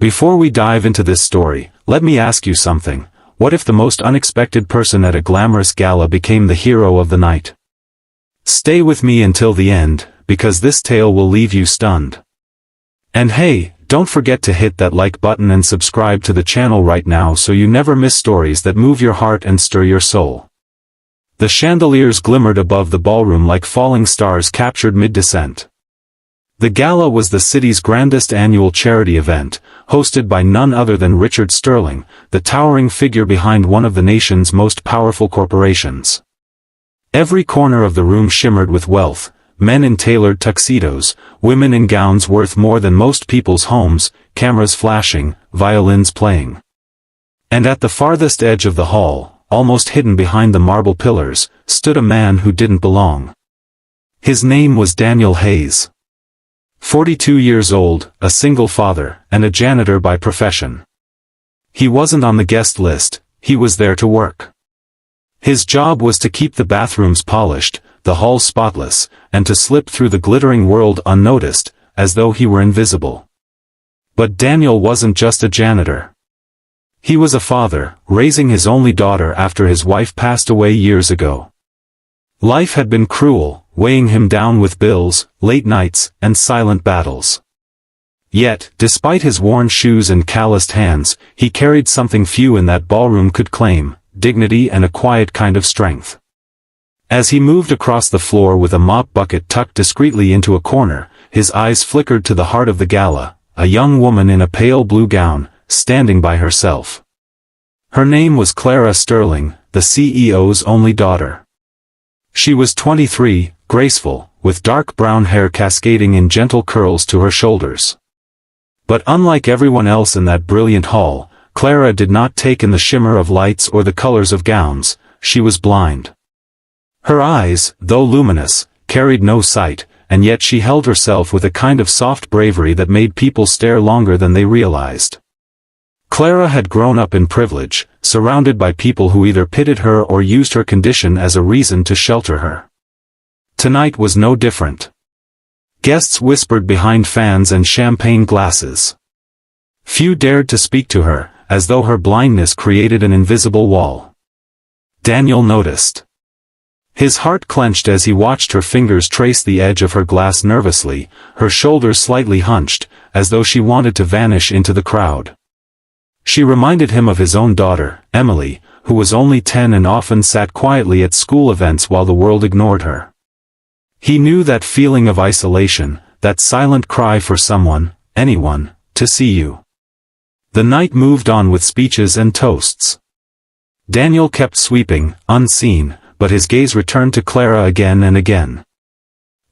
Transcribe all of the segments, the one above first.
Before we dive into this story, let me ask you something. What if the most unexpected person at a glamorous gala became the hero of the night? Stay with me until the end, because this tale will leave you stunned. And hey, don't forget to hit that like button and subscribe to the channel right now so you never miss stories that move your heart and stir your soul. The chandeliers glimmered above the ballroom like falling stars captured mid-descent. The gala was the city's grandest annual charity event, hosted by none other than Richard Sterling, the towering figure behind one of the nation's most powerful corporations. Every corner of the room shimmered with wealth, men in tailored tuxedos, women in gowns worth more than most people's homes, cameras flashing, violins playing. And at the farthest edge of the hall, almost hidden behind the marble pillars, stood a man who didn't belong. His name was Daniel Hayes. 42 years old, a single father, and a janitor by profession. He wasn't on the guest list, he was there to work. His job was to keep the bathrooms polished, the halls spotless, and to slip through the glittering world unnoticed, as though he were invisible. But Daniel wasn't just a janitor. He was a father, raising his only daughter after his wife passed away years ago. Life had been cruel, weighing him down with bills, late nights, and silent battles. Yet, despite his worn shoes and calloused hands, he carried something few in that ballroom could claim: dignity and a quiet kind of strength. As he moved across the floor with a mop bucket tucked discreetly into a corner, his eyes flickered to the heart of the gala, a young woman in a pale blue gown, standing by herself. Her name was Clara Sterling, the CEO's only daughter. She was 23, graceful, with dark brown hair cascading in gentle curls to her shoulders. But unlike everyone else in that brilliant hall, Clara did not take in the shimmer of lights or the colors of gowns. She was blind. Her eyes, though luminous, carried no sight, and yet she held herself with a kind of soft bravery that made people stare longer than they realized. Clara had grown up in privilege, surrounded by people who either pitied her or used her condition as a reason to shelter her. Tonight was no different. Guests whispered behind fans and champagne glasses. Few dared to speak to her, as though her blindness created an invisible wall. Daniel noticed. His heart clenched as he watched her fingers trace the edge of her glass nervously, her shoulders slightly hunched, as though she wanted to vanish into the crowd. She reminded him of his own daughter, Emily, who was only 10 and often sat quietly at school events while the world ignored her. He knew that feeling of isolation, that silent cry for someone, anyone, to see you. The night moved on with speeches and toasts. Daniel kept sweeping, unseen, but his gaze returned to Clara again and again.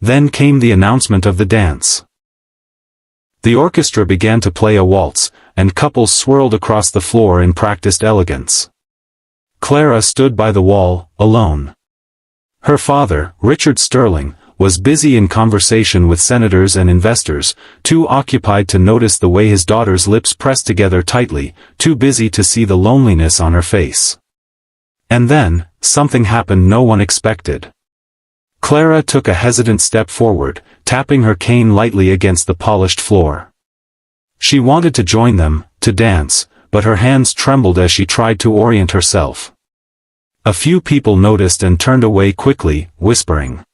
Then came the announcement of the dance. The orchestra began to play a waltz, and couples swirled across the floor in practiced elegance. Clara stood by the wall, alone. Her father, Richard Sterling, was busy in conversation with senators and investors, too occupied to notice the way his daughter's lips pressed together tightly, too busy to see the loneliness on her face. And then, something happened no one expected. Clara took a hesitant step forward, tapping her cane lightly against the polished floor. She wanted to join them, to dance, but her hands trembled as she tried to orient herself. A few people noticed and turned away quickly, whispering.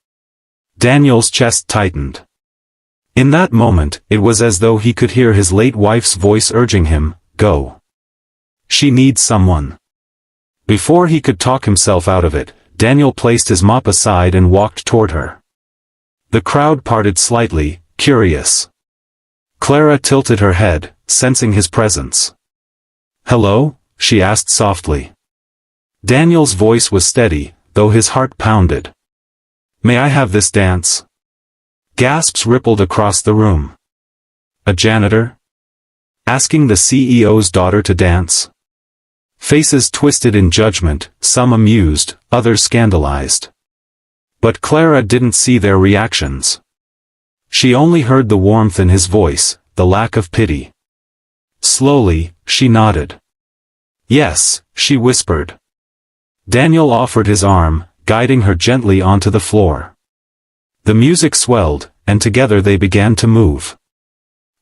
Daniel's chest tightened. In that moment, it was as though he could hear his late wife's voice urging him, "Go. She needs someone." Before he could talk himself out of it, Daniel placed his mop aside and walked toward her. The crowd parted slightly, curious. Clara tilted her head, sensing his presence. "Hello?" she asked softly. Daniel's voice was steady, though his heart pounded. "May I have this dance?" Gasps rippled across the room. A janitor? Asking the CEO's daughter to dance? Faces twisted in judgment, some amused, others scandalized. But Clara didn't see their reactions. She only heard the warmth in his voice, the lack of pity. Slowly, she nodded. "Yes," she whispered. Daniel offered his arm, guiding her gently onto the floor. The music swelled, and together they began to move.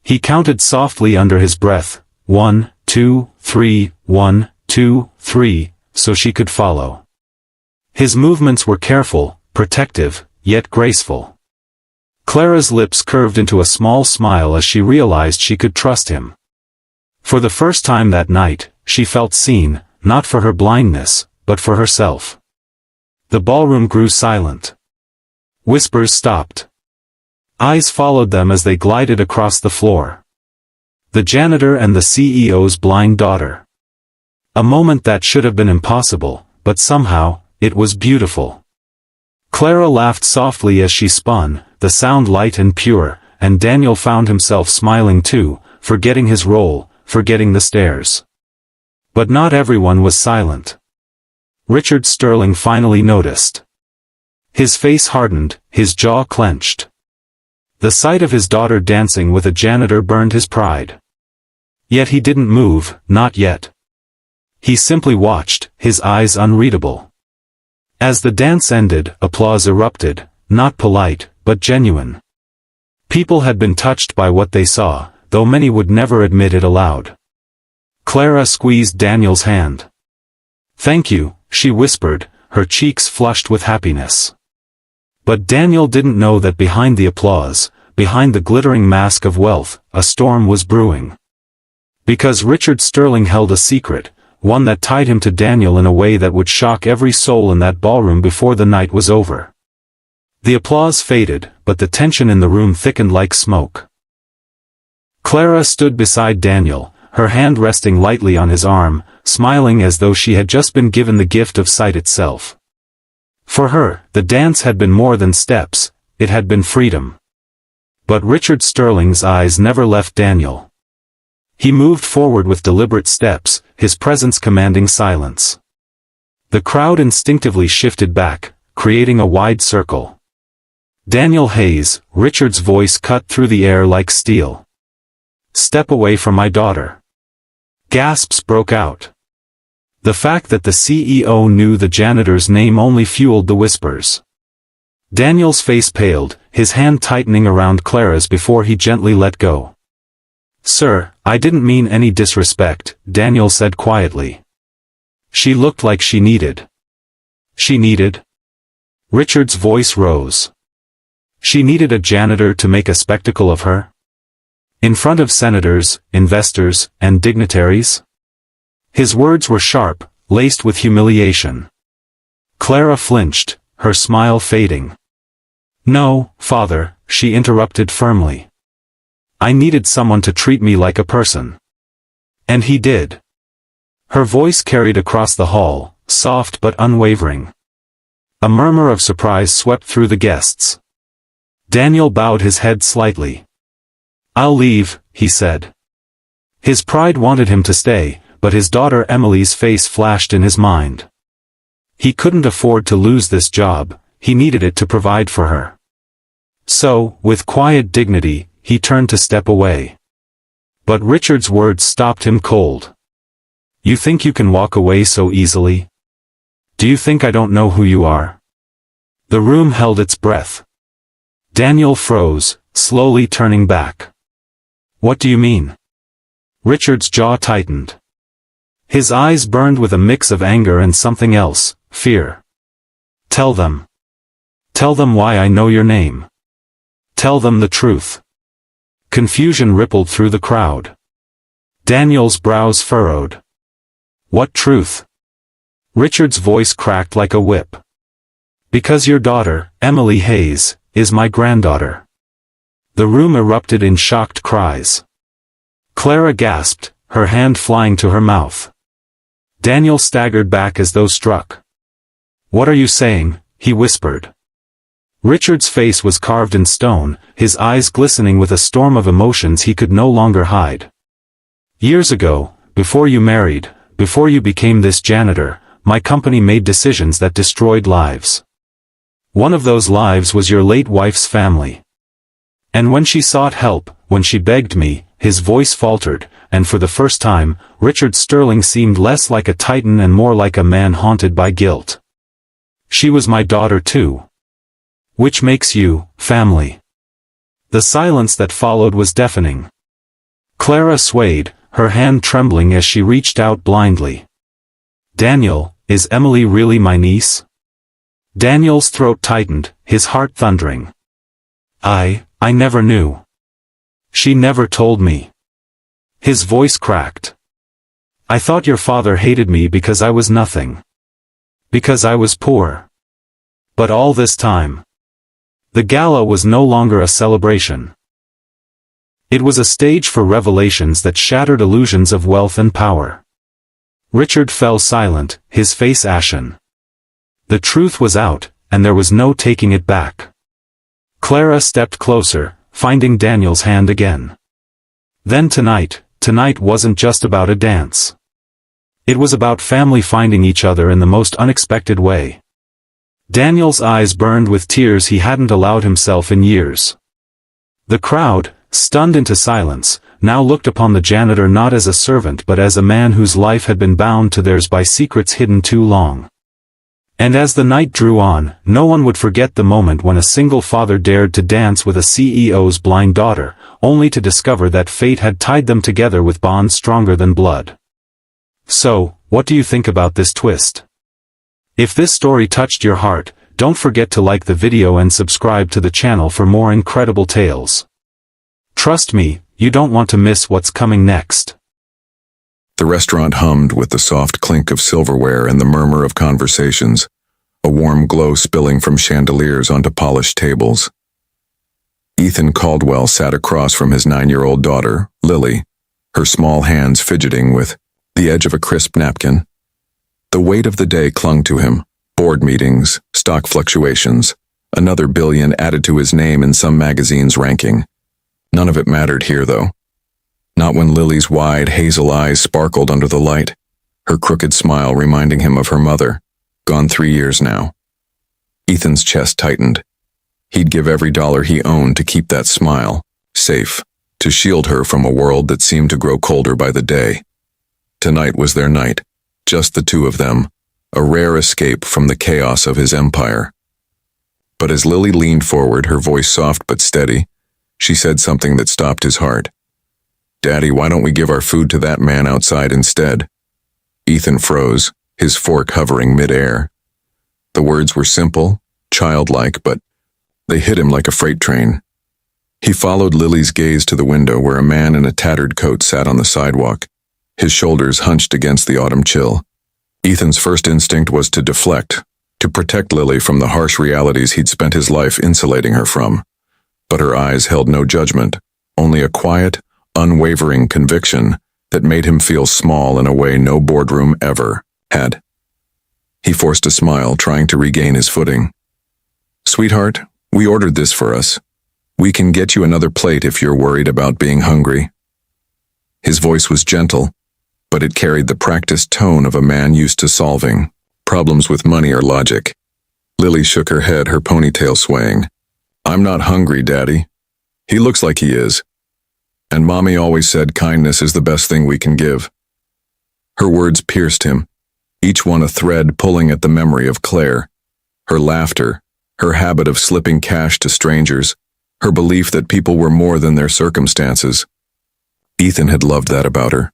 He counted softly under his breath, 1, 2, 3, 1, 2, 3, so she could follow. His movements were careful, protective, yet graceful. Clara's lips curved into a small smile as she realized she could trust him. For the first time that night, she felt seen, not for her blindness, but for herself. The ballroom grew silent. Whispers stopped. Eyes followed them as they glided across the floor. The janitor and the CEO's blind daughter. A moment that should have been impossible, but somehow, it was beautiful. Clara laughed softly as she spun, the sound light and pure, and Daniel found himself smiling too, forgetting his role, forgetting the stares. But not everyone was silent. Richard Sterling finally noticed. His face hardened, his jaw clenched. The sight of his daughter dancing with a janitor burned his pride. Yet he didn't move, not yet. He simply watched, his eyes unreadable. As the dance ended, applause erupted, not polite, but genuine. People had been touched by what they saw, though many would never admit it aloud. Clara squeezed Daniel's hand. "Thank you," she whispered, her cheeks flushed with happiness. But Daniel didn't know that behind the applause, behind the glittering mask of wealth, a storm was brewing. Because Richard Sterling held a secret, one that tied him to Daniel in a way that would shock every soul in that ballroom before the night was over. The applause faded, but the tension in the room thickened like smoke. Clara stood beside Daniel, her hand resting lightly on his arm, smiling as though she had just been given the gift of sight itself. For her, the dance had been more than steps, it had been freedom. But Richard Sterling's eyes never left Daniel. He moved forward with deliberate steps, his presence commanding silence. The crowd instinctively shifted back, creating a wide circle. "Daniel Hayes," Richard's voice cut through the air like steel. "Step away from my daughter." Gasps broke out. The fact that the CEO knew the janitor's name only fueled the whispers. Daniel's face paled, his hand tightening around Clara's before he gently let go. "Sir, I didn't mean any disrespect," Daniel said quietly. She looked like she needed. She needed? Richard's voice rose. She needed a janitor to make a spectacle of her? In front of senators, investors, and dignitaries? His words were sharp, laced with humiliation. Clara flinched, her smile fading. "No, father," she interrupted firmly. "I needed someone to treat me like a person. And he did." Her voice carried across the hall, soft but unwavering. A murmur of surprise swept through the guests. Daniel bowed his head slightly. "I'll leave," he said. His pride wanted him to stay, but his daughter Emily's face flashed in his mind. He couldn't afford to lose this job, he needed it to provide for her. So, with quiet dignity, he turned to step away. But Richard's words stopped him cold. "You think you can walk away so easily? Do you think I don't know who you are?" The room held its breath. Daniel froze, slowly turning back. "What do you mean?" Richard's jaw tightened. His eyes burned with a mix of anger and something else, fear. "Tell them. Tell them why I know your name. Tell them the truth." Confusion rippled through the crowd. Daniel's brows furrowed. "What truth?" Richard's voice cracked like a whip. "Because your daughter, Emily Hayes, is my granddaughter." The room erupted in shocked cries. Clara gasped, her hand flying to her mouth. Daniel staggered back as though struck. "What are you saying?" he whispered. Richard's face was carved in stone, his eyes glistening with a storm of emotions he could no longer hide. "Years ago, before you married, before you became this janitor, my company made decisions that destroyed lives. One of those lives was your late wife's family. And when she sought help, when she begged me," his voice faltered, and for the first time, Richard Sterling seemed less like a titan and more like a man haunted by guilt. "She was my daughter too. Which makes you, family." The silence that followed was deafening. Clara swayed, her hand trembling as she reached out blindly. Daniel, is Emily really my niece? Daniel's throat tightened, his heart thundering. I never knew. She never told me. His voice cracked. I thought your father hated me because I was nothing. Because I was poor. But all this time. The gala was no longer a celebration. It was a stage for revelations that shattered illusions of wealth and power. Richard fell silent, his face ashen. The truth was out, and there was no taking it back. Clara stepped closer, finding Daniel's hand again. Then tonight wasn't just about a dance. It was about family finding each other in the most unexpected way. Daniel's eyes burned with tears he hadn't allowed himself in years. The crowd, stunned into silence, now looked upon the janitor not as a servant but as a man whose life had been bound to theirs by secrets hidden too long. And as the night drew on, no one would forget the moment when a single father dared to dance with a CEO's blind daughter, only to discover that fate had tied them together with bonds stronger than blood. So, what do you think about this twist? If this story touched your heart, don't forget to like the video and subscribe to the channel for more incredible tales. Trust me, you don't want to miss what's coming next. The restaurant hummed with the soft clink of silverware and the murmur of conversations, a warm glow spilling from chandeliers onto polished tables. Ethan Caldwell sat across from his 9-year-old daughter, Lily, her small hands fidgeting with the edge of a crisp napkin. The weight of the day clung to him, board meetings, stock fluctuations, another billion added to his name in some magazine's ranking. None of it mattered here, though. Not when Lily's wide, hazel eyes sparkled under the light, her crooked smile reminding him of her mother, gone 3 years now. Ethan's chest tightened. He'd give every dollar he owned to keep that smile, safe, to shield her from a world that seemed to grow colder by the day. Tonight was their night, just the two of them, a rare escape from the chaos of his empire. But as Lily leaned forward, her voice soft but steady, she said something that stopped his heart. "Daddy, why don't we give our food to that man outside instead?" Ethan froze, his fork hovering mid-air. The words were simple, childlike, but they hit him like a freight train. He followed Lily's gaze to the window where a man in a tattered coat sat on the sidewalk, his shoulders hunched against the autumn chill. Ethan's first instinct was to deflect, to protect Lily from the harsh realities he'd spent his life insulating her from. But her eyes held no judgment, only a quiet, unwavering conviction that made him feel small in a way no boardroom ever had. He forced a smile, trying to regain his footing. "Sweetheart, we ordered this for us. We can get you another plate if you're worried about being hungry." His voice was gentle, but it carried the practiced tone of a man used to solving problems with money or logic. Lily shook her head, her ponytail swaying. "I'm not hungry, Daddy. He looks like he is. And Mommy always said kindness is the best thing we can give." Her words pierced him, each one a thread pulling at the memory of Claire. Her laughter, her habit of slipping cash to strangers, her belief that people were more than their circumstances. Ethan had loved that about her,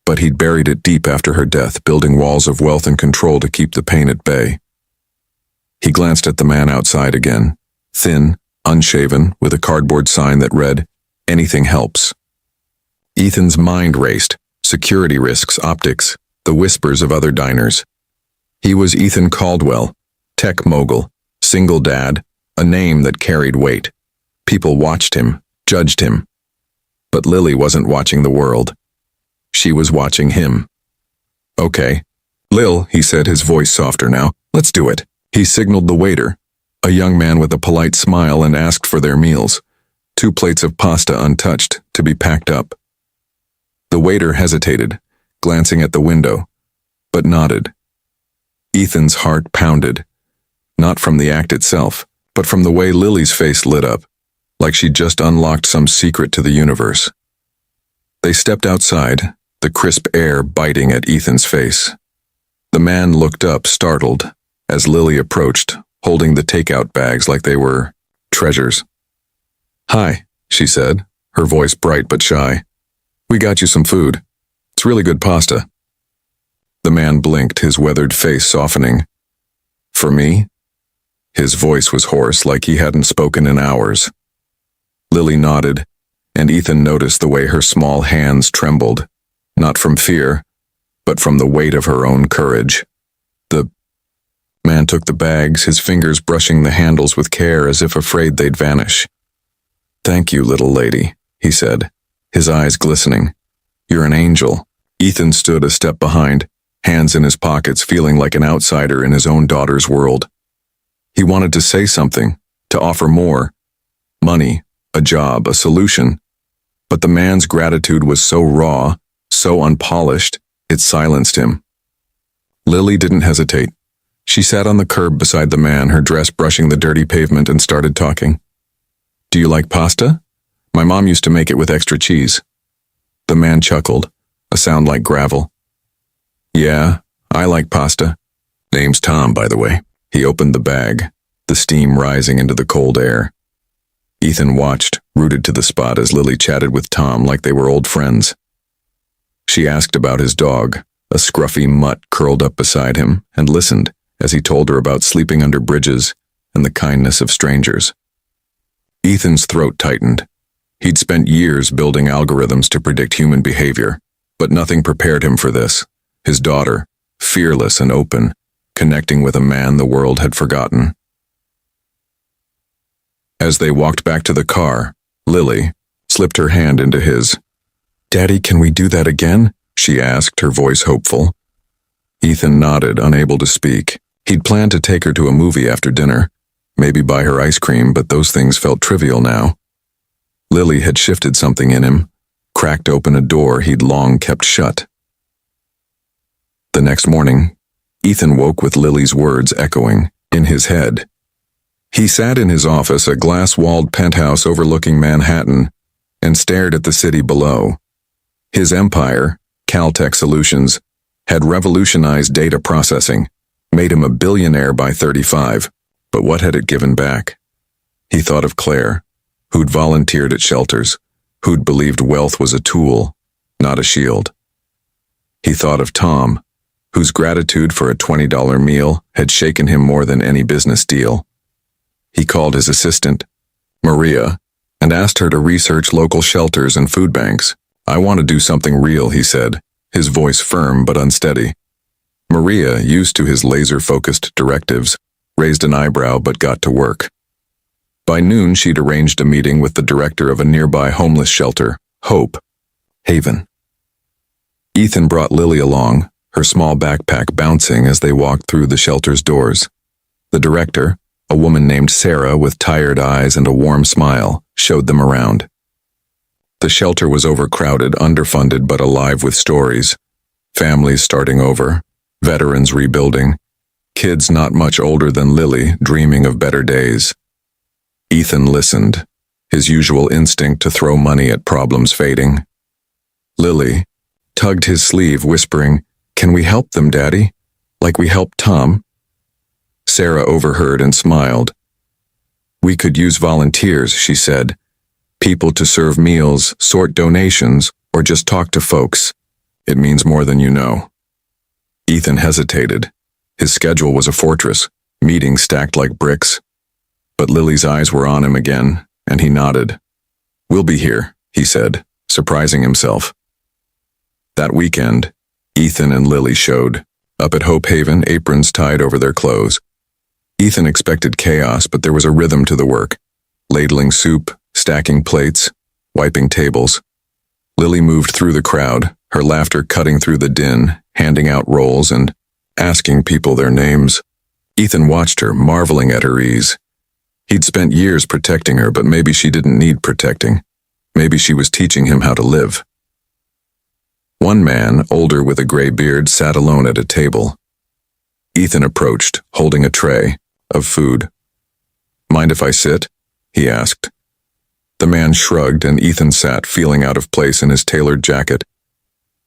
but he'd buried it deep after her death, building walls of wealth and control to keep the pain at bay. He glanced at the man outside again, thin, unshaven, with a cardboard sign that read, "Anything helps." Ethan's mind raced, security risks, optics, the whispers of other diners. He was Ethan Caldwell, tech mogul, single dad, a name that carried weight. People watched him, judged him. But Lily wasn't watching the world. She was watching him. "Okay. Lil," he said, his voice softer now, "let's do it." He signaled the waiter, a young man with a polite smile, and asked for their meals. 2 plates of pasta untouched, to be packed up. The waiter hesitated, glancing at the window, but nodded. Ethan's heart pounded, not from the act itself, but from the way Lily's face lit up, like she'd just unlocked some secret to the universe. They stepped outside, the crisp air biting at Ethan's face. The man looked up, startled, as Lily approached, holding the takeout bags like they were treasures. "Hi," she said, her voice bright but shy. We got you some food. It's really good pasta. The man blinked, his weathered face softening. For me? His voice was hoarse, like he hadn't spoken in hours. Lily nodded, and Ethan noticed the way her small hands trembled, not from fear, but from the weight of her own courage. The man took the bags, his fingers brushing the handles with care as if afraid they'd vanish. Thank you, little lady, he said, his eyes glistening. You're an angel. Ethan stood a step behind, hands in his pockets, feeling like an outsider in his own daughter's world. He wanted to say something, to offer more. Money, a job, a solution. But the man's gratitude was so raw, so unpolished, it silenced him. Lily didn't hesitate. She sat on the curb beside the man, her dress brushing the dirty pavement, and started talking. Do you like pasta? My mom used to make it with extra cheese. The man chuckled, a sound like gravel. Yeah, I like pasta. Name's Tom, by the way. He opened the bag, the steam rising into the cold air. Ethan watched, rooted to the spot as Lily chatted with Tom like they were old friends. She asked about his dog, a scruffy mutt curled up beside him, and listened as he told her about sleeping under bridges and the kindness of strangers. Ethan's throat tightened. He'd spent years building algorithms to predict human behavior, but nothing prepared him for this. His daughter, fearless and open, connecting with a man the world had forgotten. As they walked back to the car, Lily slipped her hand into his. Daddy, can we do that again? She asked, her voice hopeful. Ethan nodded, unable to speak. He'd planned to take her to a movie after dinner, maybe buy her ice cream, but those things felt trivial now. Lily had shifted something in him, cracked open a door he'd long kept shut. The next morning, Ethan woke with Lily's words echoing in his head. He sat in his office, a glass-walled penthouse overlooking Manhattan, and stared at the city below. His empire, Caltech Solutions, had revolutionized data processing, made him a billionaire by 35, but what had it given back? He thought of Claire, who'd volunteered at shelters, who'd believed wealth was a tool, not a shield. He thought of Tom, whose gratitude for a $20 meal had shaken him more than any business deal. He called his assistant, Maria, and asked her to research local shelters and food banks. I want to do something real, he said, his voice firm but unsteady. Maria, used to his laser-focused directives, raised an eyebrow but got to work. By noon, she'd arranged a meeting with the director of a nearby homeless shelter, Hope Haven. Ethan brought Lily along, her small backpack bouncing as they walked through the shelter's doors. The director, a woman named Sarah with tired eyes and a warm smile, showed them around. The shelter was overcrowded, underfunded, but alive with stories. Families starting over, veterans rebuilding, kids not much older than Lily dreaming of better days. Ethan listened, his usual instinct to throw money at problems fading. Lily tugged his sleeve, whispering, "Can we help them, Daddy? Like we helped Tom?" Sarah overheard and smiled. "We could use volunteers," she said. "People to serve meals, sort donations, or just talk to folks. It means more than you know." Ethan hesitated. His schedule was a fortress, meetings stacked like bricks. But Lily's eyes were on him again, and he nodded. "We'll be here," he said, surprising himself. That weekend, Ethan and Lily showed, up at Hope Haven, aprons tied over their clothes. Ethan expected chaos, but there was a rhythm to the work. Ladling soup, stacking plates, wiping tables. Lily moved through the crowd, her laughter cutting through the din, handing out rolls and asking people their names. Ethan watched her, marveling at her ease. He'd spent years protecting her, but maybe she didn't need protecting. Maybe she was teaching him how to live. One man, older with a gray beard, sat alone at a table. Ethan approached, holding a tray of food. "Mind if I sit?" he asked. The man shrugged, and Ethan sat, feeling out of place in his tailored jacket.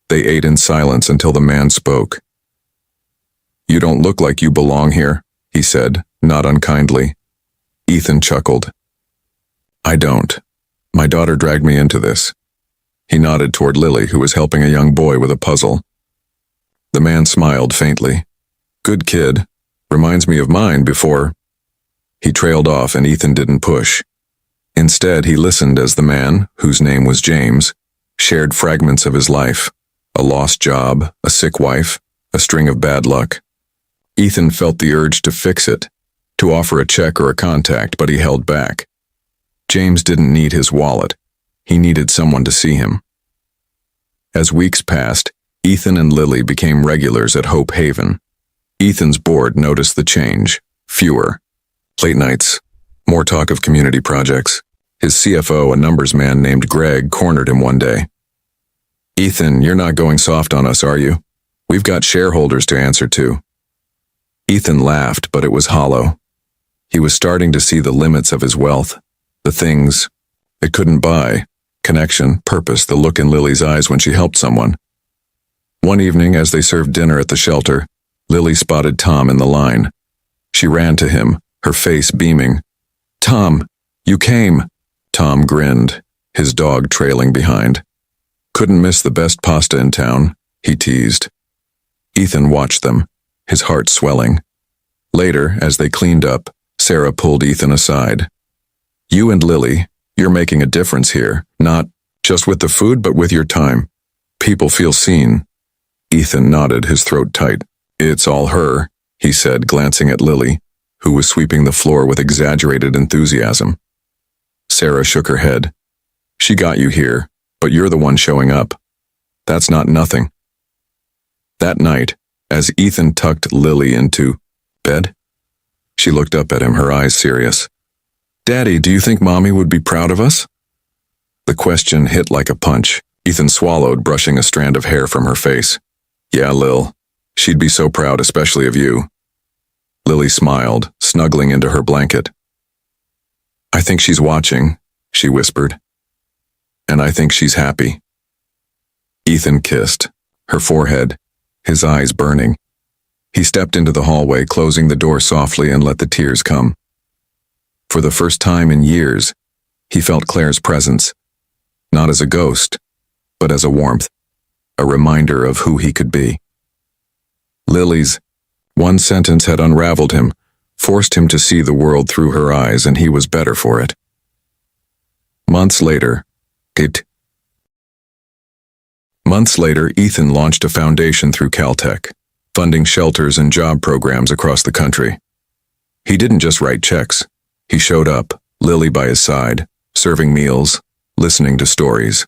They ate in silence until the man spoke. "You don't look like you belong here," he said, not unkindly. Ethan chuckled. "I don't. My daughter dragged me into this. He nodded toward Lily, who was helping a young boy with a puzzle. The man smiled faintly. Good kid. Reminds me of mine before. He trailed off and Ethan didn't push. Instead, he listened as the man, whose name was James, shared fragments of his life. A lost job, a sick wife, a string of bad luck. Ethan felt the urge to fix it, to offer a check or a contact, but he held back. James didn't need his wallet. He needed someone to see him. As weeks passed, Ethan and Lily became regulars at Hope Haven. Ethan's board noticed the change. Fewer. Late nights. More talk of community projects. His CFO, a numbers man named Greg, cornered him one day. Ethan, you're not going soft on us, are you? We've got shareholders to answer to. Ethan laughed, but it was hollow. He was starting to see the limits of his wealth. The things it couldn't buy. Connection, purpose, the look in Lily's eyes when she helped someone. One evening, as they served dinner at the shelter, Lily spotted Tom in the line. She ran to him, her face beaming. Tom, you came. Tom grinned, his dog trailing behind. Couldn't miss the best pasta in town, he teased. Ethan watched them, his heart swelling. Later, as they cleaned up, Sarah pulled Ethan aside. You and Lily, you're making a difference here, not just with the food, but with your time. People feel seen. Ethan nodded, his throat tight. It's all her, he said, glancing at Lily, who was sweeping the floor with exaggerated enthusiasm. Sarah shook her head. She got you here, but you're the one showing up. That's not nothing. That night, as Ethan tucked Lily into bed, she looked up at him, her eyes serious. Daddy, do you think Mommy would be proud of us? The question hit like a punch. Ethan swallowed, brushing a strand of hair from her face. Yeah, Lil. She'd be so proud, especially of you. Lily smiled, snuggling into her blanket. I think she's watching, she whispered. And I think she's happy. Ethan kissed, her forehead, his eyes burning. He stepped into the hallway, closing the door softly and let the tears come. For the first time in years, he felt Claire's presence, not as a ghost, but as a warmth, a reminder of who he could be. Lily's one sentence had unraveled him, forced him to see the world through her eyes, and he was better for it. Months later, Ethan launched a foundation through Caltech, funding shelters and job programs across the country. He didn't just write checks. He showed up, Lily by his side, serving meals, listening to stories.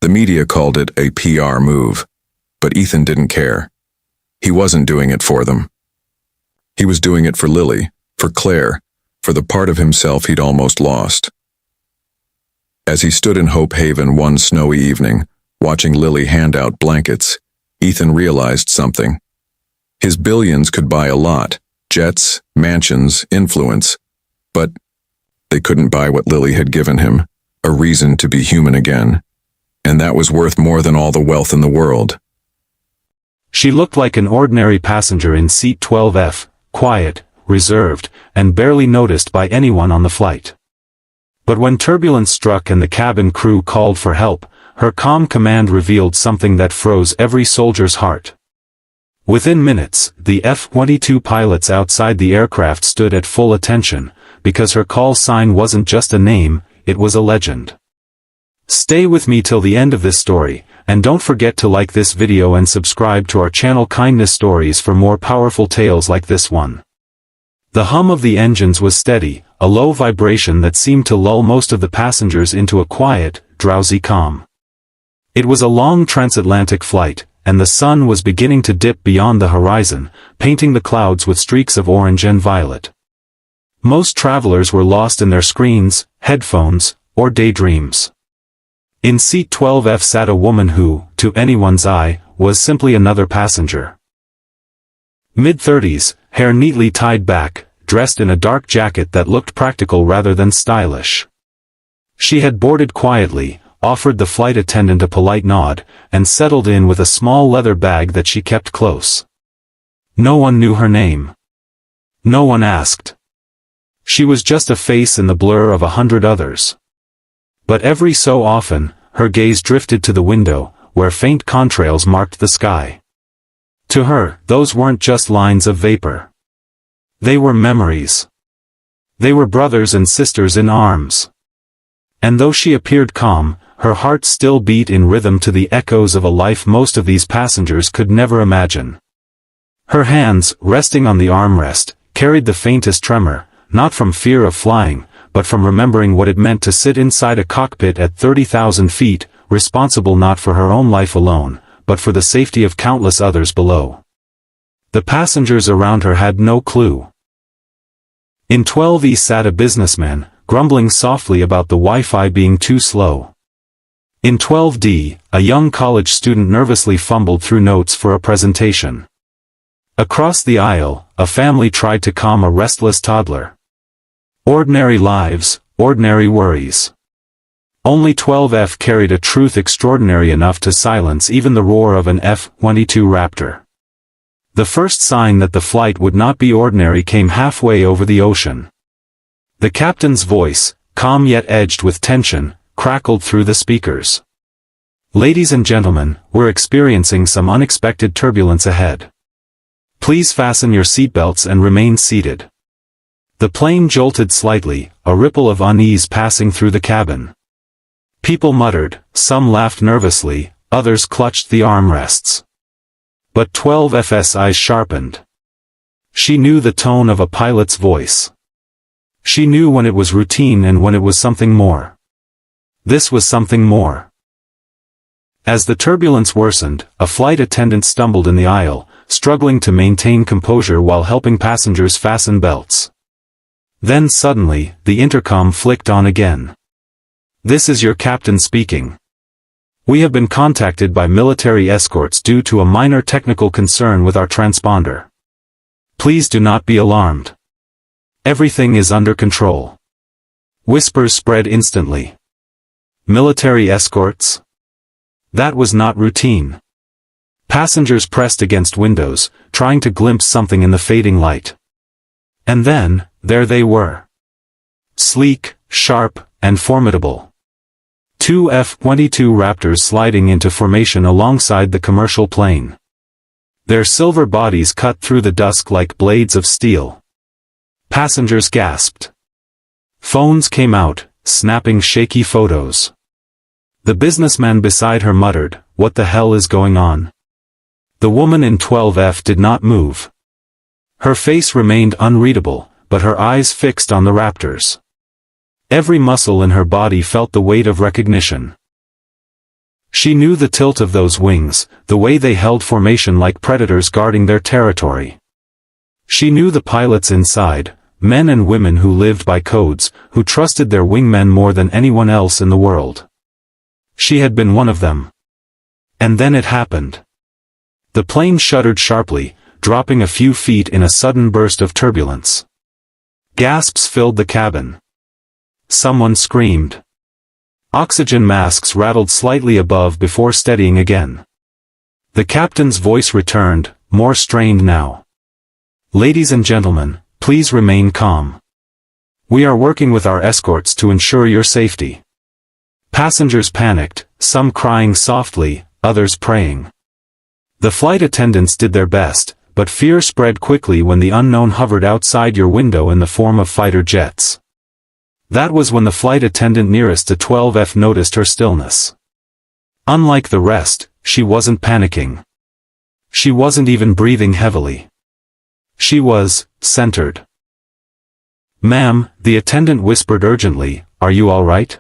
The media called it a PR move, but Ethan didn't care. He wasn't doing it for them. He was doing it for Lily, for Claire, for the part of himself he'd almost lost. As he stood in Hope Haven one snowy evening, watching Lily hand out blankets, Ethan realized something. His billions could buy a lot, jets, mansions, influence, but they couldn't buy what Lily had given him, a reason to be human again. And that was worth more than all the wealth in the world. She looked like an ordinary passenger in seat 12F, quiet, reserved, and barely noticed by anyone on the flight. But when turbulence struck and the cabin crew called for help, her calm command revealed something that froze every soldier's heart. Within minutes, the F-22 pilots outside the aircraft stood at full attention, because her call sign wasn't just a name, it was a legend. Stay with me till the end of this story, and don't forget to like this video and subscribe to our channel Kindness Stories for more powerful tales like this one. The hum of the engines was steady, a low vibration that seemed to lull most of the passengers into a quiet, drowsy calm. It was a long transatlantic flight, and the sun was beginning to dip beyond the horizon, painting the clouds with streaks of orange and violet. Most travelers were lost in their screens, headphones, or daydreams. In seat 12F sat a woman who, to anyone's eye, was simply another passenger. Mid-30s, hair neatly tied back, dressed in a dark jacket that looked practical rather than stylish. She had boarded quietly, offered the flight attendant a polite nod, and settled in with a small leather bag that she kept close. No one knew her name. No one asked. She was just a face in the blur of 100 others. But every so often, her gaze drifted to the window, where faint contrails marked the sky. To her, those weren't just lines of vapor. They were memories. They were brothers and sisters in arms. And though she appeared calm, her heart still beat in rhythm to the echoes of a life most of these passengers could never imagine. Her hands, resting on the armrest, carried the faintest tremor, not from fear of flying, but from remembering what it meant to sit inside a cockpit at 30,000 feet, responsible not for her own life alone, but for the safety of countless others below. The passengers around her had no clue. In 12E sat a businessman, grumbling softly about the Wi-Fi being too slow. In 12D, a young college student nervously fumbled through notes for a presentation. Across the aisle, a family tried to calm a restless toddler. Ordinary lives, ordinary worries. Only 12F carried a truth extraordinary enough to silence even the roar of an F-22 Raptor. The first sign that the flight would not be ordinary came halfway over the ocean. The captain's voice, calm yet edged with tension, crackled through the speakers. "Ladies and gentlemen, we're experiencing some unexpected turbulence ahead. Please fasten your seatbelts and remain seated." The plane jolted slightly, a ripple of unease passing through the cabin. People muttered, some laughed nervously, others clutched the armrests. But 12F's eyes sharpened. She knew the tone of a pilot's voice. She knew when it was routine and when it was something more. This was something more. As the turbulence worsened, a flight attendant stumbled in the aisle, struggling to maintain composure while helping passengers fasten belts. Then suddenly, the intercom flicked on again. "This is your captain speaking. We have been contacted by military escorts due to a minor technical concern with our transponder. Please do not be alarmed. Everything is under control." Whispers spread instantly. Military escorts? That was not routine. Passengers pressed against windows, trying to glimpse something in the fading light. And then, there they were. Sleek, sharp, and formidable. Two F-22 Raptors sliding into formation alongside the commercial plane. Their silver bodies cut through the dusk like blades of steel. Passengers gasped. Phones came out, snapping shaky photos. The businessman beside her muttered, "What the hell is going on?" The woman in 12F did not move. Her face remained unreadable, but her eyes fixed on the Raptors. Every muscle in her body felt the weight of recognition. She knew the tilt of those wings, the way they held formation like predators guarding their territory. She knew the pilots inside, men and women who lived by codes, who trusted their wingmen more than anyone else in the world. She had been one of them. And then it happened. The plane shuddered sharply, dropping a few feet in a sudden burst of turbulence. Gasps filled the cabin. Someone screamed. Oxygen masks rattled slightly above before steadying again. The captain's voice returned, more strained now. "Ladies and gentlemen, please remain calm. We are working with our escorts to ensure your safety." Passengers panicked, some crying softly, others praying. The flight attendants did their best, but fear spread quickly when the unknown hovered outside your window in the form of fighter jets. That was when the flight attendant nearest to 12F noticed her stillness. Unlike the rest, she wasn't panicking. She wasn't even breathing heavily. She was centered. "Ma'am," the attendant whispered urgently, "are you all right?"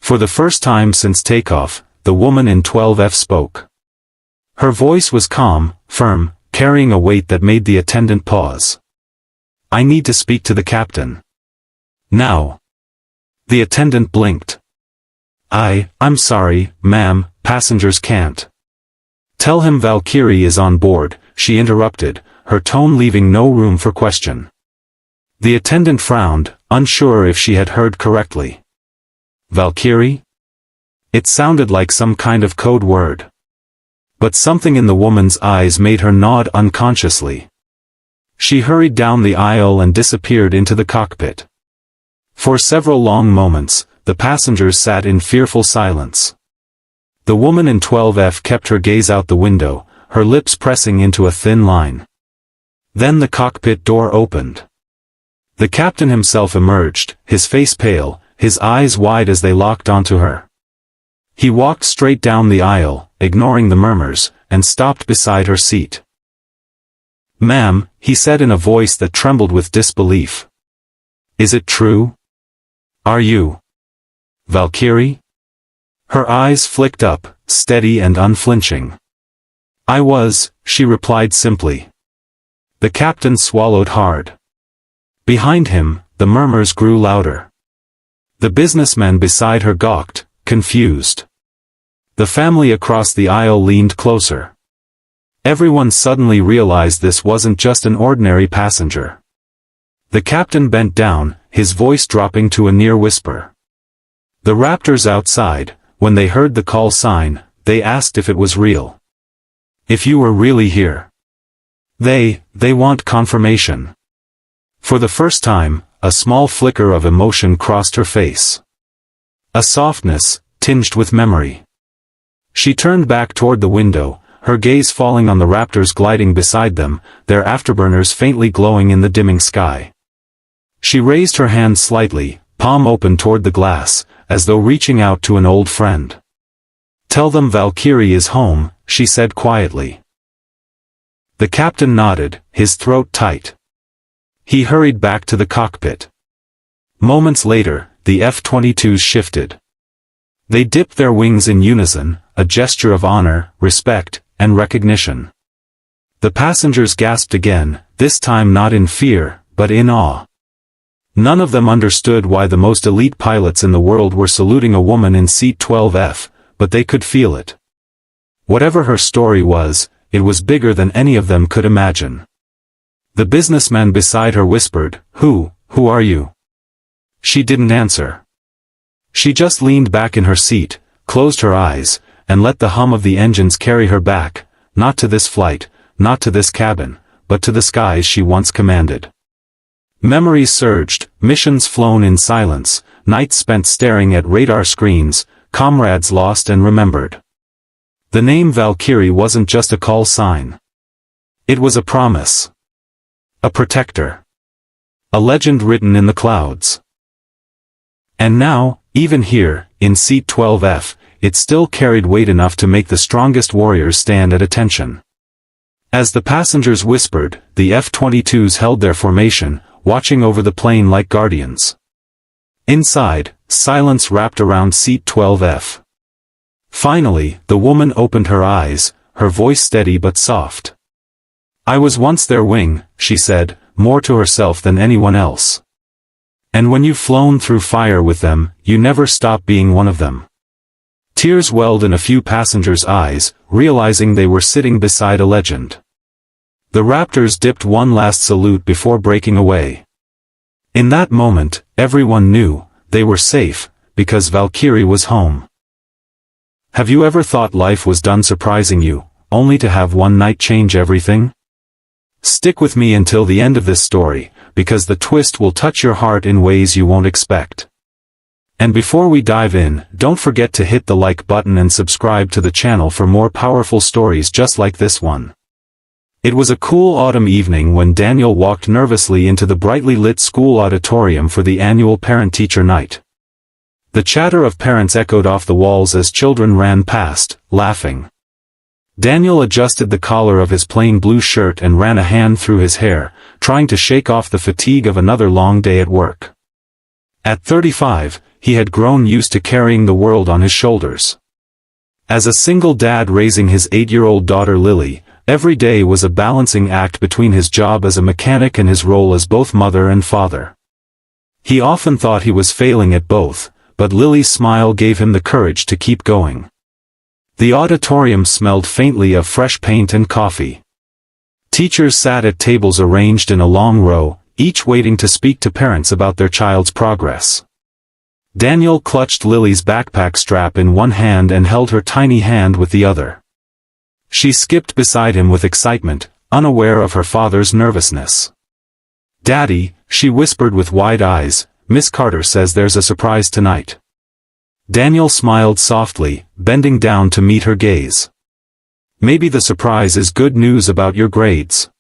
For the first time since takeoff, the woman in 12F spoke. Her voice was calm, firm, carrying a weight that made the attendant pause. "I need to speak to the captain. Now." The attendant blinked. I'm sorry, ma'am, passengers can't." "Tell him Valkyrie is on board," she interrupted, her tone leaving no room for question. The attendant frowned, unsure if she had heard correctly. Valkyrie? It sounded like some kind of code word. But something in the woman's eyes made her nod unconsciously. She hurried down the aisle and disappeared into the cockpit. For several long moments, the passengers sat in fearful silence. The woman in 12F kept her gaze out the window, her lips pressing into a thin line. Then the cockpit door opened. The captain himself emerged, his face pale, his eyes wide as they locked onto her. He walked straight down the aisle, ignoring the murmurs, and stopped beside her seat. "Ma'am," he said in a voice that trembled with disbelief. "Is it true? Are you Valkyrie?" Her eyes flicked up, steady and unflinching. "I was," she replied simply. The captain swallowed hard. Behind him, the murmurs grew louder. The businessmen beside her gawked, confused. The family across the aisle leaned closer. Everyone suddenly realized this wasn't just an ordinary passenger. The captain bent down, his voice dropping to a near whisper. The Raptors outside, when they heard the call sign, they asked if it was real. If you were really here. They want confirmation. For the first time, a small flicker of emotion crossed her face. A softness, tinged with memory. She turned back toward the window, her gaze falling on the Raptors gliding beside them, their afterburners faintly glowing in the dimming sky. She raised her hand slightly, palm open toward the glass, as though reaching out to an old friend. "Tell them Valkyrie is home," she said quietly. The captain nodded, his throat tight. He hurried back to the cockpit. Moments later, the F-22s shifted. They dipped their wings in unison, a gesture of honor, respect, and recognition. The passengers gasped again, this time not in fear, but in awe. None of them understood why the most elite pilots in the world were saluting a woman in seat 12F, but they could feel it. Whatever her story was, it was bigger than any of them could imagine. The businessman beside her whispered, Who are you?" She didn't answer. She just leaned back in her seat, closed her eyes, and let the hum of the engines carry her back, not to this flight, not to this cabin, but to the skies she once commanded. Memories surged, missions flown in silence, nights spent staring at radar screens, comrades lost and remembered. The name Valkyrie wasn't just a call sign. It was a promise. A protector. A legend written in the clouds. And now, even here, in seat 12F, it still carried weight enough to make the strongest warriors stand at attention. As the passengers whispered, the F-22s held their formation, watching over the plane like guardians. Inside, silence wrapped around seat 12F. Finally, the woman opened her eyes, her voice steady but soft. "I was once their wing," she said, more to herself than anyone else. "And when you've flown through fire with them, you never stop being one of them." Tears welled in a few passengers' eyes, realizing they were sitting beside a legend. The Raptors dipped one last salute before breaking away. In that moment, everyone knew, they were safe, because Valkyrie was home. Have you ever thought life was done surprising you, only to have one night change everything? Stick with me until the end of this story, because the twist will touch your heart in ways you won't expect. And before we dive in, don't forget to hit the like button and subscribe to the channel for more powerful stories just like this one. It was a cool autumn evening when Daniel walked nervously into the brightly lit school auditorium for the annual parent-teacher night. The chatter of parents echoed off the walls as children ran past, laughing. Daniel adjusted the collar of his plain blue shirt and ran a hand through his hair, trying to shake off the fatigue of another long day at work. At 35, he had grown used to carrying the world on his shoulders. As a single dad raising his 8-year-old daughter Lily, every day was a balancing act between his job as a mechanic and his role as both mother and father. He often thought he was failing at both, but Lily's smile gave him the courage to keep going. The auditorium smelled faintly of fresh paint and coffee. Teachers sat at tables arranged in a long row, each waiting to speak to parents about their child's progress. Daniel clutched Lily's backpack strap in one hand and held her tiny hand with the other. She skipped beside him with excitement, unaware of her father's nervousness. "Daddy," she whispered with wide eyes, "Miss Carter says there's a surprise tonight." Daniel smiled softly, bending down to meet her gaze. Maybe the surprise is good news about your grades.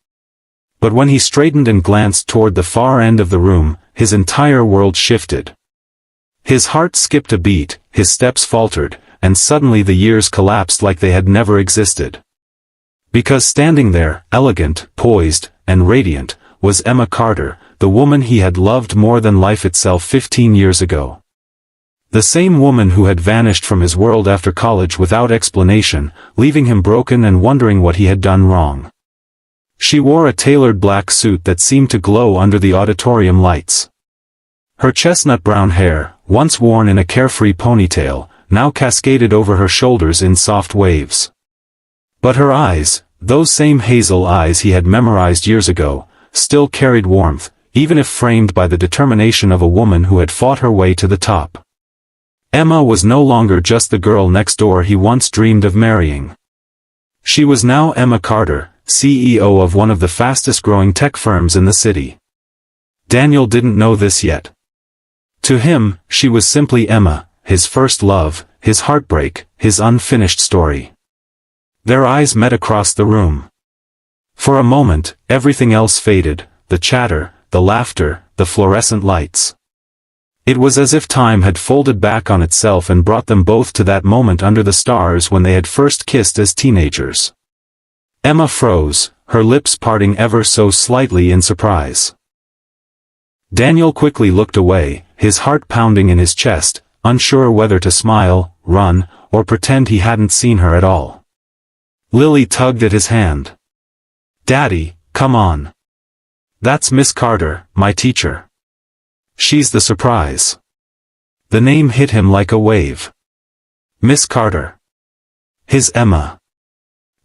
But when he straightened and glanced toward the far end of the room, his entire world shifted. His heart skipped a beat, his steps faltered, and suddenly the years collapsed like they had never existed. Because standing there, elegant, poised, and radiant, was Emma Carter, the woman he had loved more than life itself 15 years ago. The same woman who had vanished from his world after college without explanation, leaving him broken and wondering what he had done wrong. She wore a tailored black suit that seemed to glow under the auditorium lights. Her chestnut brown hair, once worn in a carefree ponytail, now cascaded over her shoulders in soft waves. But her eyes, those same hazel eyes he had memorized years ago, still carried warmth, even if framed by the determination of a woman who had fought her way to the top. Emma was no longer just the girl next door he once dreamed of marrying. She was now Emma Carter, CEO of one of the fastest-growing tech firms in the city. Daniel didn't know this yet. To him, she was simply Emma, his first love, his heartbreak, his unfinished story. Their eyes met across the room. For a moment, everything else faded, the chatter, the laughter, the fluorescent lights. It was as if time had folded back on itself and brought them both to that moment under the stars when they had first kissed as teenagers. Emma froze, her lips parting ever so slightly in surprise. Daniel quickly looked away, his heart pounding in his chest, unsure whether to smile, run, or pretend he hadn't seen her at all. Lily tugged at his hand. "Daddy, come on. That's Miss Carter, my teacher. She's the surprise." The name hit him like a wave. Miss Carter. His Emma.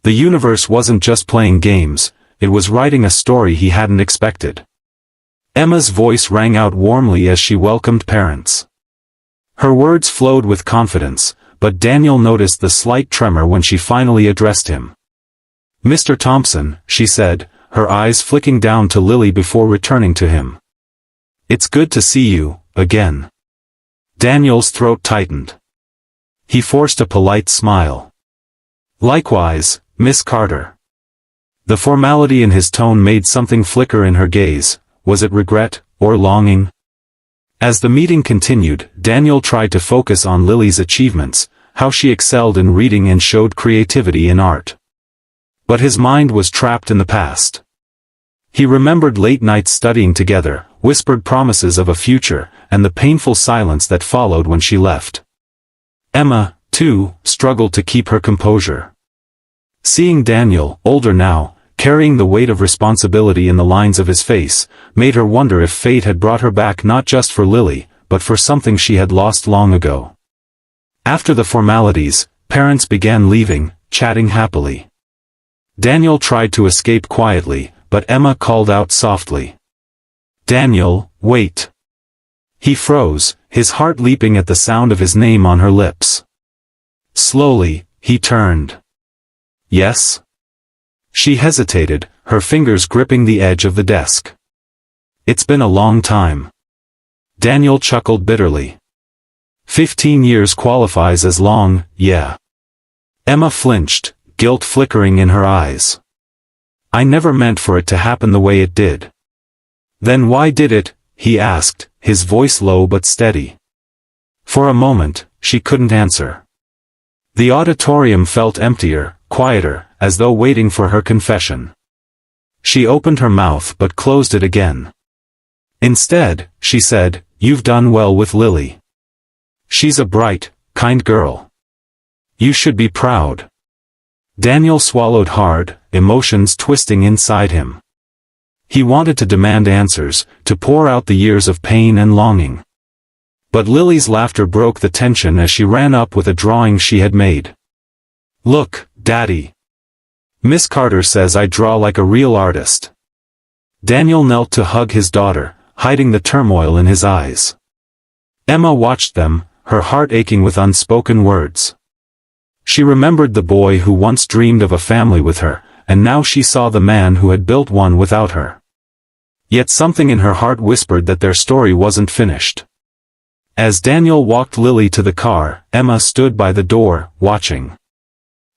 The universe wasn't just playing games, it was writing a story he hadn't expected. Emma's voice rang out warmly as she welcomed parents. Her words flowed with confidence, but Daniel noticed the slight tremor when she finally addressed him. "Mr. Thompson," she said, her eyes flicking down to Lily before returning to him. "It's good to see you, again." Daniel's throat tightened. He forced a polite smile. "Likewise, Miss Carter." The formality in his tone made something flicker in her gaze. Was it regret, or longing? As the meeting continued, Daniel tried to focus on Lily's achievements, how she excelled in reading and showed creativity in art. But his mind was trapped in the past. He remembered late nights studying together, whispered promises of a future, and the painful silence that followed when she left. Emma, too, struggled to keep her composure. Seeing Daniel, older now, carrying the weight of responsibility in the lines of his face, made her wonder if fate had brought her back not just for Lily, but for something she had lost long ago. After the formalities, parents began leaving, chatting happily. Daniel tried to escape quietly, but Emma called out softly. "Daniel, wait." He froze, his heart leaping at the sound of his name on her lips. Slowly, he turned. "Yes?" She hesitated, her fingers gripping the edge of the desk. "It's been a long time." Daniel chuckled bitterly. 15 years qualifies as long, yeah. Emma flinched, guilt flickering in her eyes. "I never meant for it to happen the way it did." "Then why did it?" he asked, his voice low but steady. For a moment, she couldn't answer. The auditorium felt emptier, quieter, as though waiting for her confession. She opened her mouth but closed it again. Instead, she said, "You've done well with Lily. She's a bright, kind girl. You should be proud." Daniel swallowed hard, emotions twisting inside him. He wanted to demand answers, to pour out the years of pain and longing. But Lily's laughter broke the tension as she ran up with a drawing she had made. "Look, Daddy. Miss Carter says I draw like a real artist." Daniel knelt to hug his daughter, hiding the turmoil in his eyes. Emma watched them, her heart aching with unspoken words. She remembered the boy who once dreamed of a family with her, and now she saw the man who had built one without her. Yet something in her heart whispered that their story wasn't finished. As Daniel walked Lily to the car, Emma stood by the door, watching.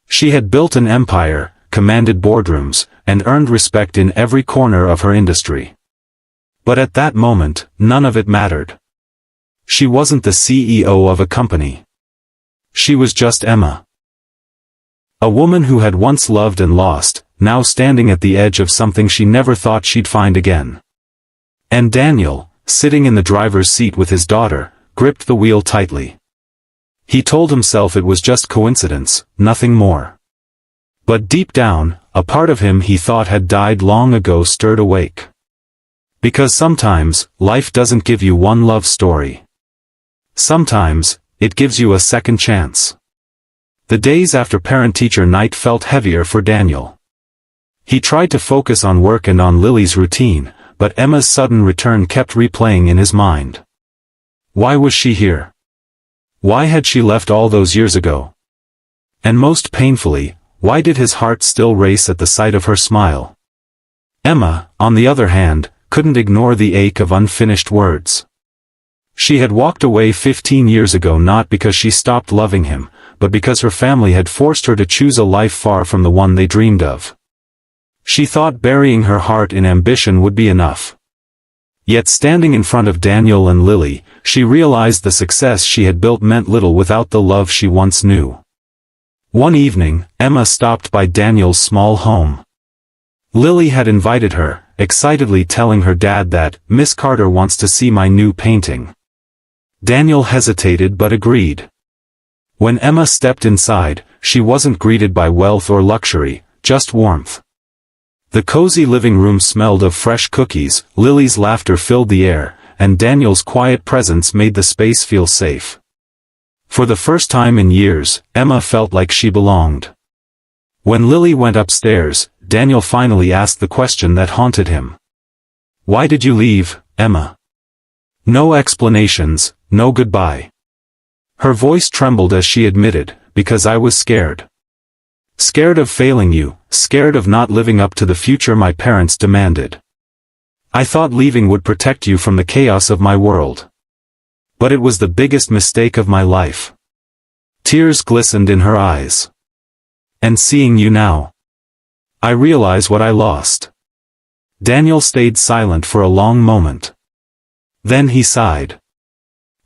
She had built an empire, commanded boardrooms, and earned respect in every corner of her industry. But at that moment, none of it mattered. She wasn't the CEO of a company. She was just Emma. A woman who had once loved and lost, now standing at the edge of something she never thought she'd find again. And Daniel, sitting in the driver's seat with his daughter, gripped the wheel tightly. He told himself it was just coincidence, nothing more. But deep down, a part of him he thought had died long ago stirred awake. Because sometimes, life doesn't give you one love story. Sometimes, it gives you a second chance. The days after parent-teacher night felt heavier for Daniel. He tried to focus on work and on Lily's routine, but Emma's sudden return kept replaying in his mind. Why was she here? Why had she left all those years ago? And most painfully, why did his heart still race at the sight of her smile? Emma, on the other hand, couldn't ignore the ache of unfinished words. She had walked away 15 years ago not because she stopped loving him, but because her family had forced her to choose a life far from the one they dreamed of. She thought burying her heart in ambition would be enough. Yet standing in front of Daniel and Lily, she realized the success she had built meant little without the love she once knew. One evening, Emma stopped by Daniel's small home. Lily had invited her, excitedly telling her dad that, "Miss Carter wants to see my new painting." Daniel hesitated but agreed. When Emma stepped inside, she wasn't greeted by wealth or luxury, just warmth. The cozy living room smelled of fresh cookies, Lily's laughter filled the air, and Daniel's quiet presence made the space feel safe. For the first time in years, Emma felt like she belonged. When Lily went upstairs, Daniel finally asked the question that haunted him. "Why did you leave, Emma?" No explanations, no goodbye. Her voice trembled as she admitted, "Because I was scared. Scared of failing you, scared of not living up to the future my parents demanded. I thought leaving would protect you from the chaos of my world. But it was the biggest mistake of my life." Tears glistened in her eyes. "And seeing you now, I realize what I lost." Daniel stayed silent for a long moment. Then he sighed.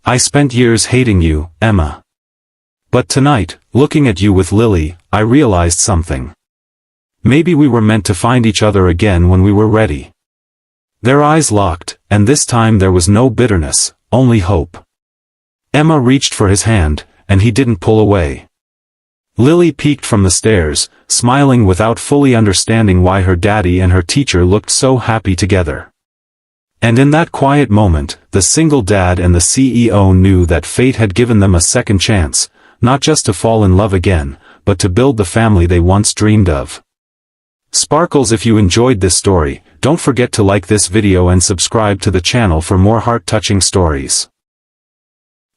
"I spent years hating you, Emma. But tonight, looking at you with Lily, I realized something. Maybe we were meant to find each other again when we were ready." Their eyes locked, and this time there was no bitterness, only hope. Emma reached for his hand, and he didn't pull away. Lily peeked from the stairs, smiling without fully understanding why her daddy and her teacher looked so happy together. And in that quiet moment, the single dad and the CEO knew that fate had given them a second chance, not just to fall in love again, but to build the family they once dreamed of. Sparkles, if you enjoyed this story, don't forget to like this video and subscribe to the channel for more heart-touching stories.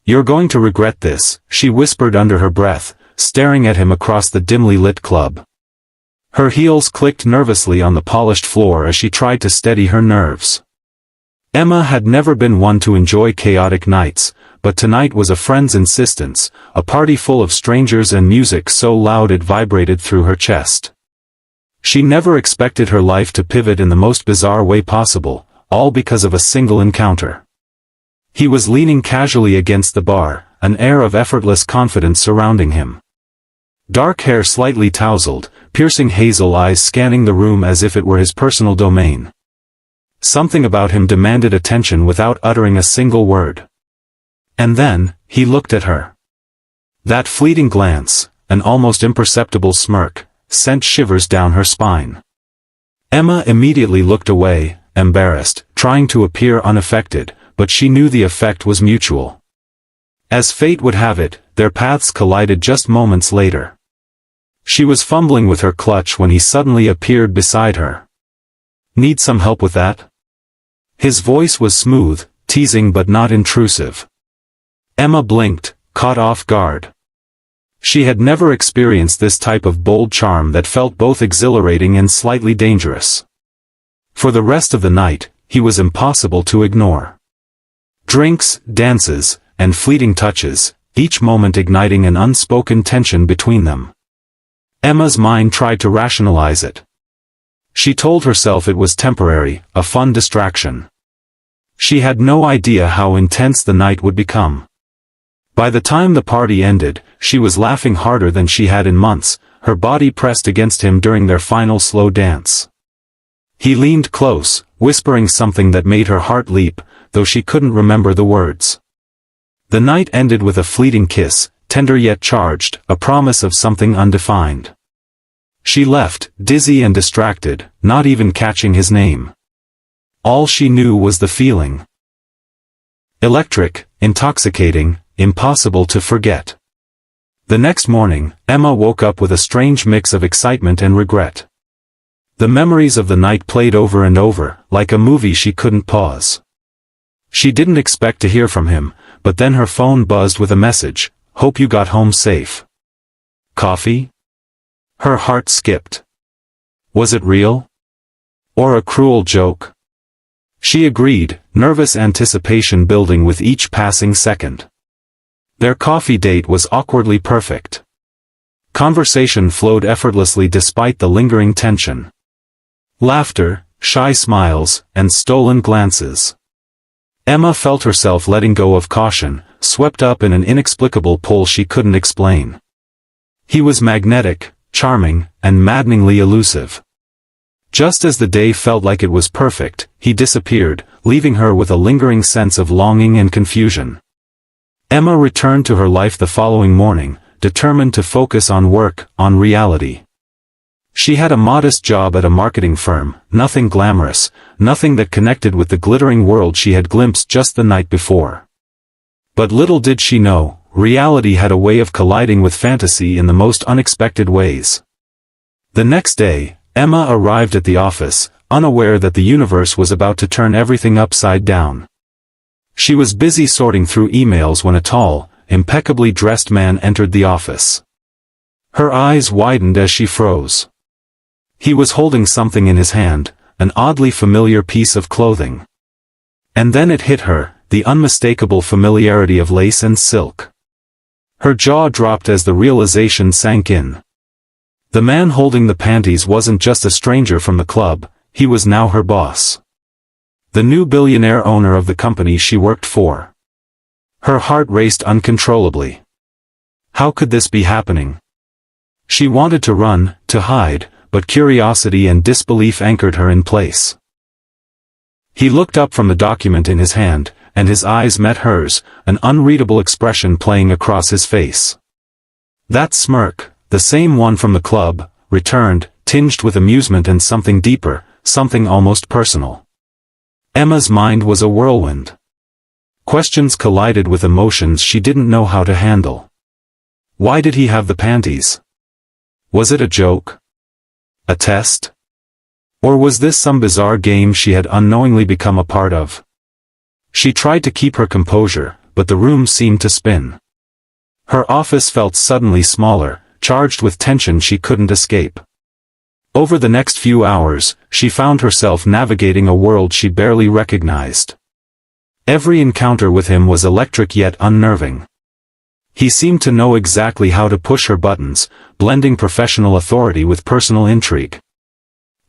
"You're going to regret this," she whispered under her breath, staring at him across the dimly lit club. Her heels clicked nervously on the polished floor as she tried to steady her nerves. Emma had never been one to enjoy chaotic nights, but tonight was a friend's insistence, a party full of strangers and music so loud it vibrated through her chest. She never expected her life to pivot in the most bizarre way possible, all because of a single encounter. He was leaning casually against the bar, an air of effortless confidence surrounding him. Dark hair slightly tousled, piercing hazel eyes scanning the room as if it were his personal domain. Something about him demanded attention without uttering a single word. And then, he looked at her. That fleeting glance, an almost imperceptible smirk, sent shivers down her spine. Emma immediately looked away, embarrassed, trying to appear unaffected, but she knew the effect was mutual. As fate would have it, their paths collided just moments later. She was fumbling with her clutch when he suddenly appeared beside her. "Need some help with that?" His voice was smooth, teasing but not intrusive. Emma blinked, caught off guard. She had never experienced this type of bold charm that felt both exhilarating and slightly dangerous. For the rest of the night, he was impossible to ignore. Drinks, dances, and fleeting touches, each moment igniting an unspoken tension between them. Emma's mind tried to rationalize it. She told herself it was temporary, a fun distraction. She had no idea how intense the night would become. By the time the party ended, she was laughing harder than she had in months, her body pressed against him during their final slow dance. He leaned close, whispering something that made her heart leap, though she couldn't remember the words. The night ended with a fleeting kiss, tender yet charged, a promise of something undefined. She left, dizzy and distracted, not even catching his name. All she knew was the feeling. Electric, intoxicating, impossible to forget. The next morning, Emma woke up with a strange mix of excitement and regret. The memories of the night played over and over, like a movie she couldn't pause. She didn't expect to hear from him, but then her phone buzzed with a message, "Hope you got home safe." Coffee? Her heart skipped. Was it real? Or a cruel joke? She agreed, nervous anticipation building with each passing second. Their coffee date was awkwardly perfect. Conversation flowed effortlessly despite the lingering tension. Laughter, shy smiles, and stolen glances. Emma felt herself letting go of caution, swept up in an inexplicable pull she couldn't explain. He was magnetic, charming, and maddeningly elusive. Just as the day felt like it was perfect, he disappeared, leaving her with a lingering sense of longing and confusion. Emma returned to her life the following morning, determined to focus on work, on reality. She had a modest job at a marketing firm, nothing glamorous, nothing that connected with the glittering world she had glimpsed just the night before. But little did she know, reality had a way of colliding with fantasy in the most unexpected ways. The next day, Emma arrived at the office, unaware that the universe was about to turn everything upside down. She was busy sorting through emails when a tall, impeccably dressed man entered the office. Her eyes widened as she froze. He was holding something in his hand, an oddly familiar piece of clothing. And then it hit her, the unmistakable familiarity of lace and silk. Her jaw dropped as the realization sank in. The man holding the panties wasn't just a stranger from the club, he was now her boss. The new billionaire owner of the company she worked for. Her heart raced uncontrollably. How could this be happening? She wanted to run, to hide, but curiosity and disbelief anchored her in place. He looked up from the document in his hand, and his eyes met hers, an unreadable expression playing across his face. That smirk, the same one from the club, returned, tinged with amusement and something deeper, something almost personal. Emma's mind was a whirlwind. Questions collided with emotions she didn't know how to handle. Why did he have the panties? Was it a joke? A test? Or was this some bizarre game she had unknowingly become a part of? She tried to keep her composure, but the room seemed to spin. Her office felt suddenly smaller, charged with tension she couldn't escape. Over the next few hours, she found herself navigating a world she barely recognized. Every encounter with him was electric yet unnerving. He seemed to know exactly how to push her buttons, blending professional authority with personal intrigue.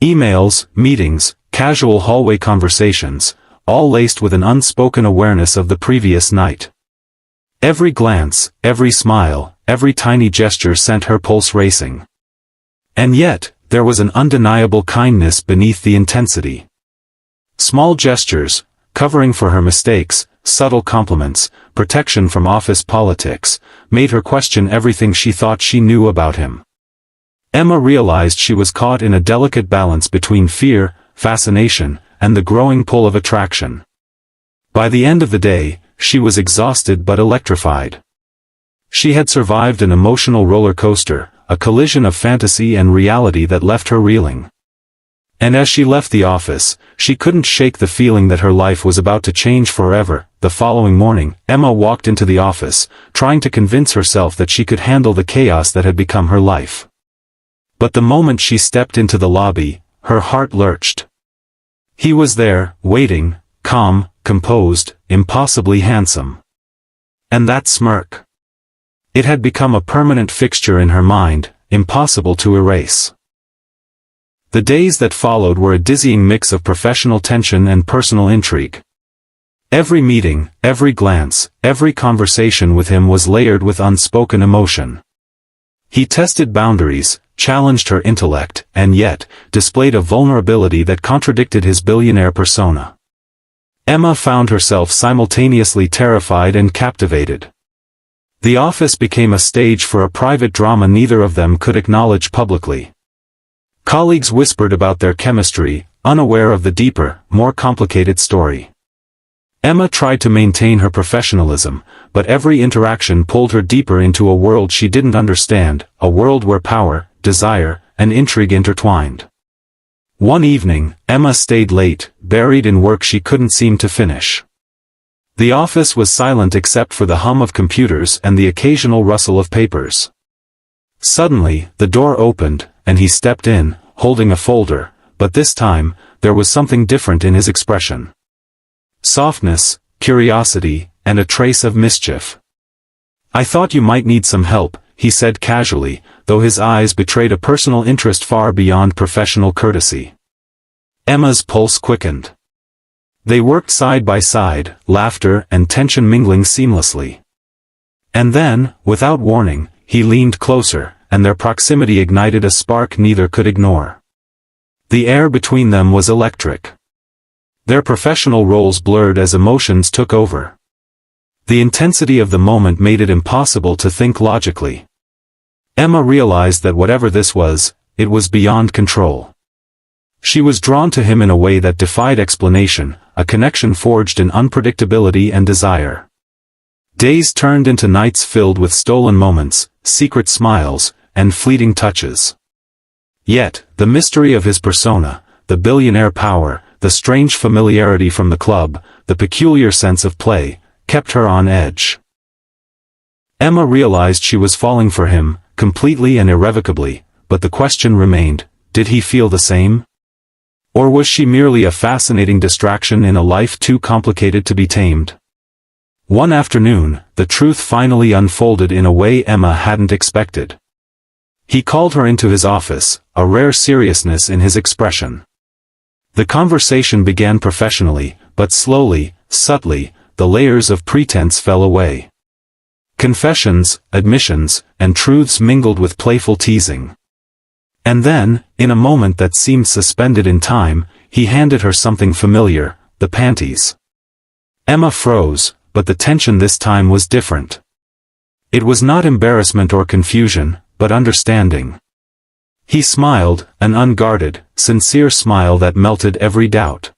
Emails, meetings, casual hallway conversations, all laced with an unspoken awareness of the previous night. Every glance, every smile, every tiny gesture sent her pulse racing. And yet, there was an undeniable kindness beneath the intensity. Small gestures, covering for her mistakes, subtle compliments, protection from office politics, made her question everything she thought she knew about him. Emma realized she was caught in a delicate balance between fear, fascination, and the growing pull of attraction. By the end of the day, she was exhausted but electrified. She had survived an emotional roller coaster, a collision of fantasy and reality that left her reeling. And as she left the office, she couldn't shake the feeling that her life was about to change forever. The following morning, Emma walked into the office, trying to convince herself that she could handle the chaos that had become her life. But the moment she stepped into the lobby, her heart lurched. He was there, waiting, calm, composed, impossibly handsome. And that smirk. It had become a permanent fixture in her mind, impossible to erase. The days that followed were a dizzying mix of professional tension and personal intrigue. Every meeting, every glance, every conversation with him was layered with unspoken emotion. He tested boundaries, challenged her intellect, and yet, displayed a vulnerability that contradicted his billionaire persona. Emma found herself simultaneously terrified and captivated. The office became a stage for a private drama neither of them could acknowledge publicly. Colleagues whispered about their chemistry, unaware of the deeper, more complicated story. Emma tried to maintain her professionalism, but every interaction pulled her deeper into a world she didn't understand, a world where power, desire, and intrigue intertwined. One evening, Emma stayed late, buried in work she couldn't seem to finish. The office was silent except for the hum of computers and the occasional rustle of papers. Suddenly, the door opened, and he stepped in, holding a folder, but this time, there was something different in his expression. Softness, curiosity, and a trace of mischief. "I thought you might need some help," he said casually, though his eyes betrayed a personal interest far beyond professional courtesy. Emma's pulse quickened. They worked side by side, laughter and tension mingling seamlessly. And then, without warning, he leaned closer, and their proximity ignited a spark neither could ignore. The air between them was electric. Their professional roles blurred as emotions took over. The intensity of the moment made it impossible to think logically. Emma realized that whatever this was, it was beyond control. She was drawn to him in a way that defied explanation, a connection forged in unpredictability and desire. Days turned into nights filled with stolen moments, secret smiles, and fleeting touches. Yet, the mystery of his persona, the billionaire power, the strange familiarity from the club, the peculiar sense of play, kept her on edge. Emma realized she was falling for him, completely and irrevocably, but the question remained, did he feel the same? Or was she merely a fascinating distraction in a life too complicated to be tamed? One afternoon, the truth finally unfolded in a way Emma hadn't expected. He called her into his office, a rare seriousness in his expression. The conversation began professionally, but slowly, subtly, the layers of pretense fell away. Confessions, admissions, and truths mingled with playful teasing. And then, in a moment that seemed suspended in time, he handed her something familiar, the panties. Emma froze, but the tension this time was different. It was not embarrassment or confusion, but understanding. He smiled, an unguarded, sincere smile that melted every doubt.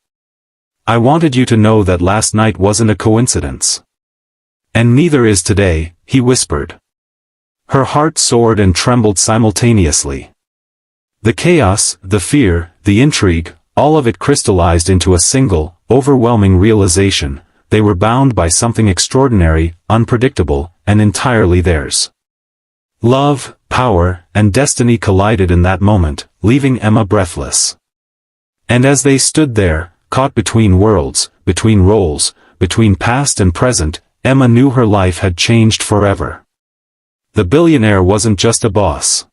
"I wanted you to know that last night wasn't a coincidence. And neither is today," he whispered. Her heart soared and trembled simultaneously. The chaos, the fear, the intrigue, all of it crystallized into a single, overwhelming realization: they were bound by something extraordinary, unpredictable, and entirely theirs. Love, power, and destiny collided in that moment, leaving Emma breathless. And as they stood there, caught between worlds, between roles, between past and present, Emma knew her life had changed forever. The billionaire wasn't just a boss.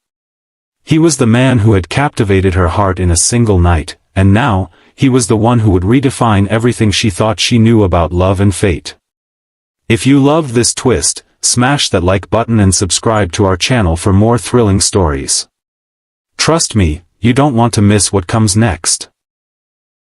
He was the man who had captivated her heart in a single night, and now, he was the one who would redefine everything she thought she knew about love and fate. If you loved this twist, smash that like button and subscribe to our channel for more thrilling stories. Trust me, you don't want to miss what comes next.